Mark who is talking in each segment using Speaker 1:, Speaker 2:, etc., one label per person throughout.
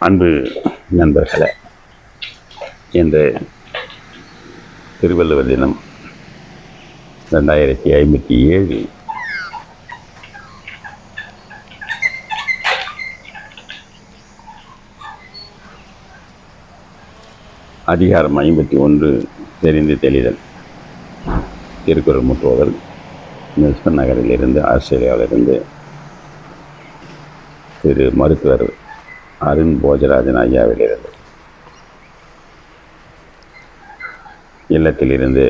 Speaker 1: அன்பு நண்பர்களே, இன்று திருவள்ளுவர் தினம் 2057. அதிகாரம் 51 தெரிந்து தெளிதல். திருக்குறள் முற்றுவதல் மெல்பர்ன் நகரிலிருந்து, ஆஸ்திரேலியாவிலிருந்து திரு மருத்துவர் அருண் போஜராஜன் ஐயாவிலிருந்து, இல்லத்திலிருந்து.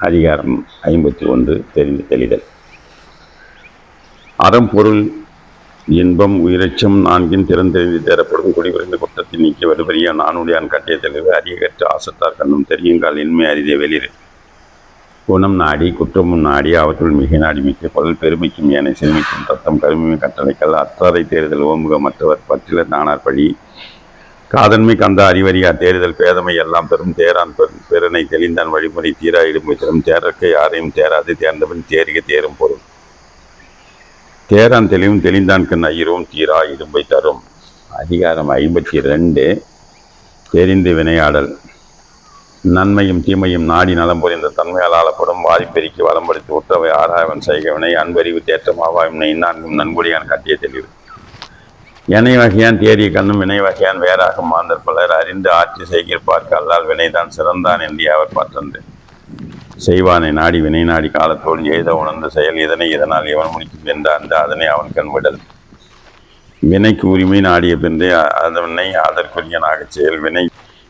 Speaker 1: அதிகாரம் 51 தெரிந்து தெளிதல். அறம், பொருள், இன்பம், உயிரச்சம் நான்கின் திறந்தெறிந்து தேரப்படும் குடிபுரிந்த குற்றத்தை நீக்கி வலுபெரிய நானுடையான் கட்டிய தெளிவு அதிக கற்று ஆசத்தார் கண்ணும் தெரியுங்கால் இன்மை அறிதே வெளியிரு. குணம் நாடி குற்றமும் நாடி அவற்றுள் மிக நாடி மிக்க பொருள் பெருமைக்கும் ஏனை செல்மிக்கும் தத்தம் கருமையை கட்டளைக்கல் அற்றாரை தேர்தல் ஓமுக மற்றவர் பற்றிலர் நானார் பழி காதன்மை கந்த அறிவறியா தேர்தல் பேதமை எல்லாம் பெரும் தேரான் பெருனை தெளிந்தான் வழிமுறை தீரா இடும்பை தரும் தேரற்க யாரையும் தேராது தேர்ந்தவன் தேறிக தேரும் பொருள் தேரான் தெளிவும் தெளிந்தான் கண் ஐயரும் தீரா இடும்பை தரும். அதிகாரம் 52 தெரிந்து வினையாடல். நன்மையும் தீமையும் நாடி நலம் புரிந்த தன்மையால் ஆளப்படும் வாரிப்பெருக்கி வளம்படுத்தி உற்றவை ஆராயவன் செய்கவினை அன்பறிவு தேற்றம் ஆவாயும் இந்நான்கும் நன்கொடியான் கட்டிய தெளிவு. எனை வகையான் தேறிய கண்ணும் வினை வகையான் வேறாகும் மாந்தர் பலர் அறிந்து ஆட்சி செய்கிற்பார்க்கு அல்லால் வினைதான் சிறந்தான் என்று அவர் பற்றன்று செய்வானை நாடி வினை நாடி காலத்தோடு எய்த உணர்ந்த செயல் இதனால் இவன் முடிக்கும் என்ற அந்த அதனை அவன் கண் விடல். வினைக்கு உரிமை நாடிய பின்றே அதனை அதற்குரியனாகச் செயல்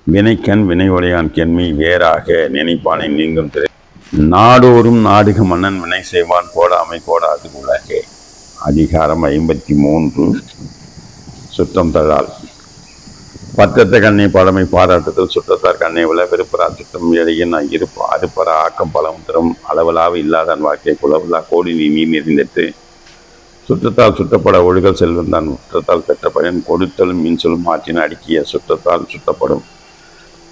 Speaker 1: வினைக்கண் வினை உடையான் கென்மை வேறாக நினைப்பானை நீங்கும் திரை. நாடோறும் நாடுக மன்னன் வினை செய்வான் போடாமை கோடாது உலகே. அதிகாரம் 53 சுற்றம் தழால். பற்றத்த கண்ணை பழமை பாராட்டுதல் சுற்றத்தார் கண்ணை உள்ள விருப்பரா சுற்றம் இடையின் இருப்பு அறுப்பற ஆக்கம் பலம் தரும் அளவலாக இல்லாதான் வாக்கை குளவில்லா கோடி நீ நிறைந்திட்டு சுற்றத்தால் சுற்றப்பட ஒழுகல் செல்வந்தான் சுற்றத்தால் பெற்ற பயன் கொடுத்தலும் மின்சொலும் ஆற்றின் அடுக்கிய சுற்றத்தால் சுற்றப்படும்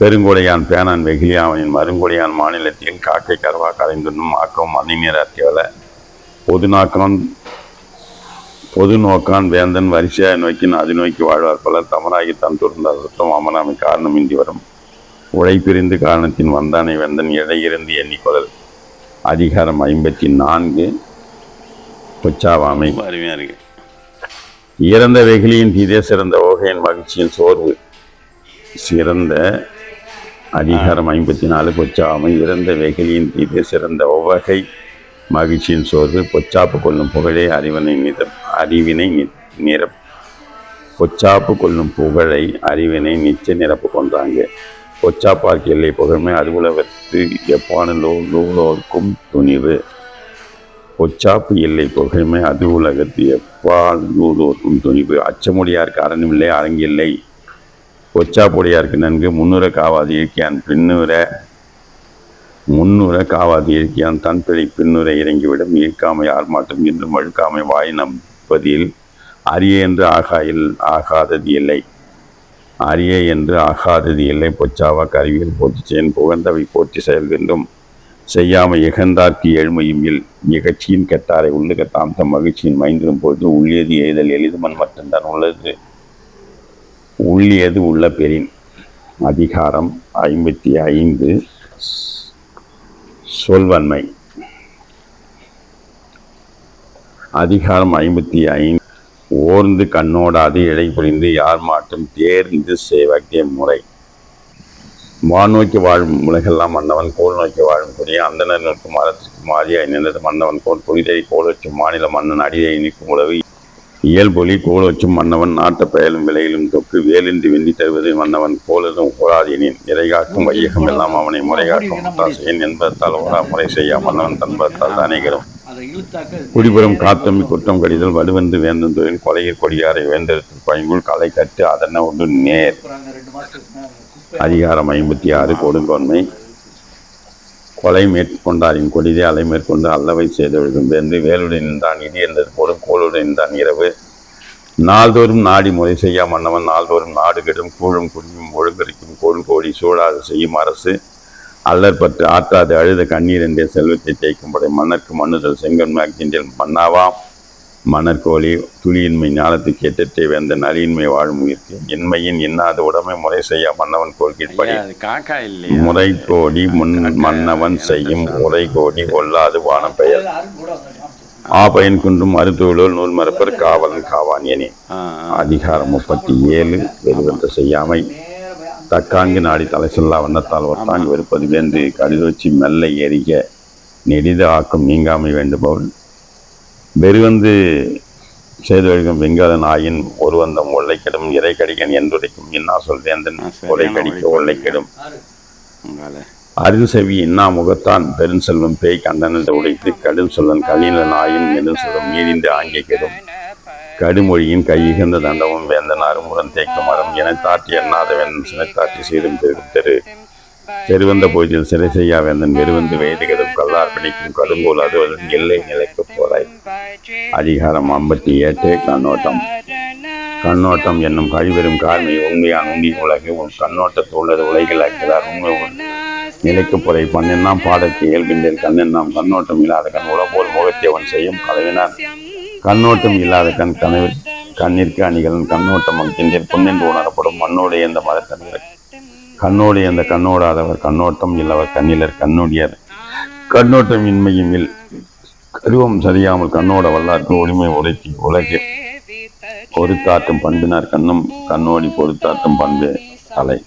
Speaker 1: பெருங்கொடையான் பேனான் வெகிலி அவனின் மருங்கொடையான் மாநிலத்தில் காக்கை கருவா கலைந்துண்ணும் ஆக்கம் மணிநீர் அத்தியவல பொது நோக்கான் வேந்தன் வரிசையாய் நோக்கின் அது நோக்கி வாழ்வார் பலர் தமராகித்தான் துறந்தார் சுற்றம் அமராமை காரணமின்றி வரும் உழைப்பிரிந்து காரணத்தின் வந்தானை வேந்தன் இடையிருந்து எண்ணிக்கொள்ளல். அதிகாரம் 54 பொச்சாவாமை. அருமையாக இருக்கு. இறந்த வெகிலியின் தீதே சிறந்த ஓகையின் மகிழ்ச்சியின் சோர்வு சிறந்த. அதிகாரம் 54 பொச்சாமை. இறந்த வெகிலியின் தீதே சிறந்த ஒவ்வகை மகிழ்ச்சியின் சோர்வு பொச்சாப்பு கொள்ளும் புகழே பொச்சாப்பு கொள்ளும் புகழை அறிவினை நிச்சய நிரப்பு கொன்றாங்க. பொச்சாப்பார்க்கு எல்லை புகழ்மை அதுகுலவத்து எப்பானோர்க்கும் துணிவு. பொச்சாப்பு எல்லை புகழ்மை அது உலகத்து எப்பாலூரோர்க்கும் துணிவு. அச்சமுடியாருக்கு அரணுமில்லை அரங்கில்லை பொச்சாப்புடையாருக்கு நன்கு முன்னுற காவாது இயற்கையான் முன்னுற காவாது இயற்கையான் தன் பிழை பின்னுரை இறங்கிவிடும் ஈர்க்காமை ஆர்மாட்டம் என்றும் வழுக்காமை வாய் நம்பதில் அரிய என்று ஆகாதது இல்லை அரிய என்று ஆகாதது இல்லை. பொச்சாவா கருவியில் போற்றி செயன் புகழ்ந்தவை போற்றி செயல் வேண்டும் செய்யாமை இகழ்ந்தார்க்கு ஏழ்மையும் இகழ்ச்சியின் கெட்டாரை உள்ளுக தாம் தம் மகிழ்ச்சியின் மைந்திரும் பொழுது உள்ளியது எய்தல் எளிதுமன் மட்டும்தான் உள்ளியது உள்ள பெறின். அதிகாரம் 55 சொல்வன்மை. அதிகாரம் 55 ஓர்ந்து கண்ணோடாது இடை புரிந்து யார் மாட்டும் தேர்ந்து செய்வகை முறை. வானோக்கி வாழும் உலகெல்லாம் மன்னவன் கோல் நோக்கி வாழும் புரிய அந்தனர் நிற்கும் மரத்திற்கு மாறியாய் நின்றது மன்னவன் கோல் புரிதை கோல் வச்சும் மாநில மன்னன் அடியை நிற்கும் உழவு இயல்பொலி கோல் வச்சும் மன்னவன் நாட்ட பெயலும் விலையிலும் தொக்கு வேலின்றி வெள்ளி தருவது மன்னவன் கோலதும் கோலாதீனின் இறைகாக்கும் வையகம் எல்லாம் அவனை முறைகாக்கும் முட்டாசையன் என்பதால் ஓரா முறை செய்ய மன்னவன் தன்பத்தால் அனைகரும் குடிபுறம் காத்தம்பி குற்றம் கடிதல் வலுவென்று வேந்தன் தொழில் கொலையில் கொடியாரை வேந்தெடுத்து பயங்குள் களை கட்டு அதன ஒன்று நேர். அதிகாரம் 56 கொடுங்கோன்மை. கொலை மேற்கொண்டாரின் கொடிதே அலை மேற்கொண்டு அல்லவை செய்தொழுகும் வென்று வேலுடன் நின்றான் இடி என்றது போடும் கோளுடன் நின்றான் இரவு. நாள்தோறும் நாடி முறை செய்யா மன்னவன் நாள்தோறும் நாடு கெடும் கூழும் குடியும் ஒழுங்கரிக்கும் கோள் கோடி சூழாது செய்யும் அரசு அல்லற்பட்டு ஆற்றாது அழுத கண்ணீர் என்ற செல்வத்தை தேய்க்கும் படை மன்னர்க்கு மன்னுதல் செங்கன்மாக்கின்றல் மன்னாவாம் மணற்கோழி துளியின்மை ஞாலத்துக்கு எட்டத்தை வேந்த நலியின்மை வாழும் உயிர்க்கு இன்மையின் இன்னாத உடமை முறை செய்ய மன்னவன் கோல்கிற்படி
Speaker 2: காக்கா இல்லையா?
Speaker 1: முறை கோடி மன்னவன் செய்யும் உரை கோடி கொல்லாது வானம் பெயர் ஆபயன் குன்றும் மருத்துவலோல் நூல் மரப்பர் காவலன் காவான் என. அதிகாரம் 37 வெளிவந்த செய்யாமை தக்காங்கு நாடி தலை சொல்லா வண்ணத்தால் ஒத்தாங்கு வெறுப்பது வேந்து கடிதோச்சி மெல்ல எரிக நெடித ஆக்கம் நீங்காமை வேண்டுபவள் வெறுவந்து செய்தொழிக்கும் வெங்காதன் ஆயின் ஒருவந்தம் ஒல்லை கெடும் இறை கடிகன் என்றுரைக்கும் இன்னா சொல் வேந்தன் ஒலை கடிக்க ஒல்லை கெடும் அருள்செவி இன்னா முகத்தான் பெருஞ்செல்வம் பேய் கண்டனத்தை உடைத்து கடும் சொல்லன் கலினன் ஆயின் நெடும் சொல்லும் மீறிந்து ஆங்கே கெடும் கடுமொழியின் கையிகந்த தண்டமும் வேந்தன் அருமுடன் தேக்கும் மரம் என தாட்டி எண்ணாத வேந்தன் சினைத்தாட்டி சீரும் தெரு செருவந்த பொழுதில் சிறை செய்யா வேந்தன் வெறுவந்து வெய்துகதும் கல்லார் பிடிக்கும் கடுங்கோல் அதுவதன் எல்லை நிலைக்கு போராய். அதிகாரம் 58 கண்ணோட்டம் கண்ணோட்டம் என்னும் கழிவெறும் கார்மை உண்மையான் உண்டி உலகு உன் கண்ணோட்டத்தில் உள்ளது உலகிலாக்கிறார் உண்மை நிலைக்கு பொறை பண்ணெண்ணாம் பாடற்கு இயல்பின்றேன் கண்ணெண்ணாம் கண்ணோட்டம் இல்லாத கண் உலகோல் முகத்தை அவன் செய்யும் கலவினான் கண்ணோட்டம் இல்லாத கண் கண்ணிற்கு அணிகளின் கண்ணோட்டம் அங்கின்றேன் பொன்னென்று உணரப்படும் மண்ணோடு எந்த மதத்தனில் கண்ணோடு எந்த கண்ணோடாதவர் கண்ணோட்டம் இல்லவர் கண்ணிலர் கண்ணுடையர் கண்ணோட்டம் இன்மையும் கருவம் சரியாமல் கண்ணோட வல்லார்க்கு ஒளிமை உரைத்தி உலகு பொறுத்தாற்றும் பண்பினார் கண்ணும் கண்ணோடி பொறுத்தாற்றும் பண்பு தலை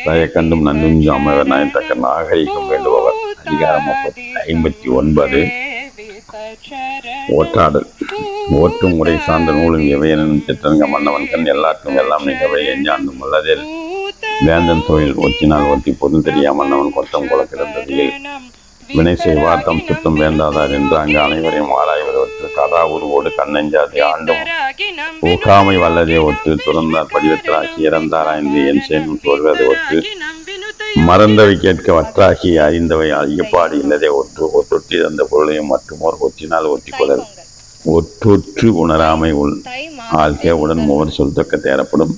Speaker 1: தயக்கண்டும் நன்றுஞ்சு அமைவர் நயத்தக்க நாகரிகம் வேண்டுபவர். அதிகாரம் 59 ஓட்டாடல் ஓட்டும் உரை சார்ந்த நூலின் எவையனும் சிற்றங்க மன்னவன் கண் எல்லாருக்கும் எல்லாம் நிகவை எஞ்சாண்டும் அல்லதில் வேந்தன் தொழில் ஒற்றினால் ஒற்றி பொருள் தெரியாமல் அவன் கொட்டம் கொல கிடந்ததில் வினை செய்வார் தம் சுத்தம் வேண்டாதார் என்று அங்கு அனைவரையும் ஆராய்வதற்கு கதா உருவோடு கண்ணெஞ்சாதி ஆண்டும் ஊகாமை வல்லதே ஒற்று துறந்தார் படிவத்திலாகி இறந்தாராய்ந்து என் சேனும் சொல்வதை ஒற்று மறந்தவை கேட்க வற்றாகி அறிந்தவை ஐயப்பாடு இல்லதே ஒற்று ஒற்றொற்றி அந்த பொருளையும் மற்றுமோர் ஒற்றினால் ஒற்றிக்கொள்ளல் ஒற்றொற்று உணராமை ஆழ்கே உடன் மூவர் சொல்தக்க தேரப்படும்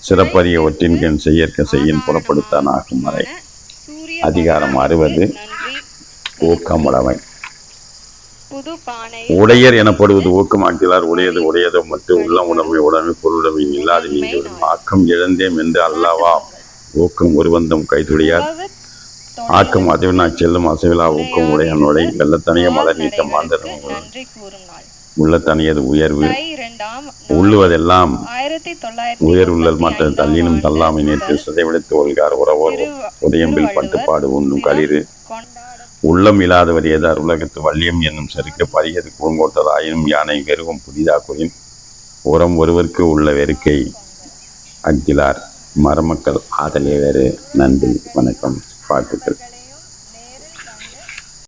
Speaker 1: சிறப்பரிய ஒற்றின்கண் செய்யற்க செய்யின் புறப்படுத்தான் ஆகும் வரை. அதிகாரம் 60 ஊக்கமுடைமை உடையர் எனப்படுவது ஊக்கமாக்கிறார் உடையது உடையதோ மற்றும் உள்ளம் உடைமை உடைமை பொருளுடைமை இல்லாது நீங்கிவிடும் ஆக்கம் இழந்தேம் என்று அல்லவா ஊக்கம் ஒருவந்தம் கைதுடையார் ஆக்கம் அசைவினா செல்லும் அசைவிலா ஊக்கம் உடையனுடை வெள்ளத்தனிய மலர் நீட்ட மாந்தரம் உள்ள தனியது உயர்வு உள்ளுவதெல்லாம் உயர்வுள்ளல் மற்ற தள்ளினும் தள்ளாமை நேற்று சிதைவிடுத்து ஒல்கார் உறவோர் உதயம்பில் பட்டுப்பாடு உண்ணும் களிறு உள்ளம் இல்லாதவர் ஏதார் உலகத்து வள்ளியம் என்னும் செருக்கு பரியது கூங்கோட்டதாயினும் யானை வெறுவும் புதிதாக்குறின் உரம் ஒருவருக்கு உள்ள வெறுக்கை அக்கிலார் மரமக்கள் ஆதலே வேறு. நன்றி, வணக்கம், வாழ்த்துக்கள்.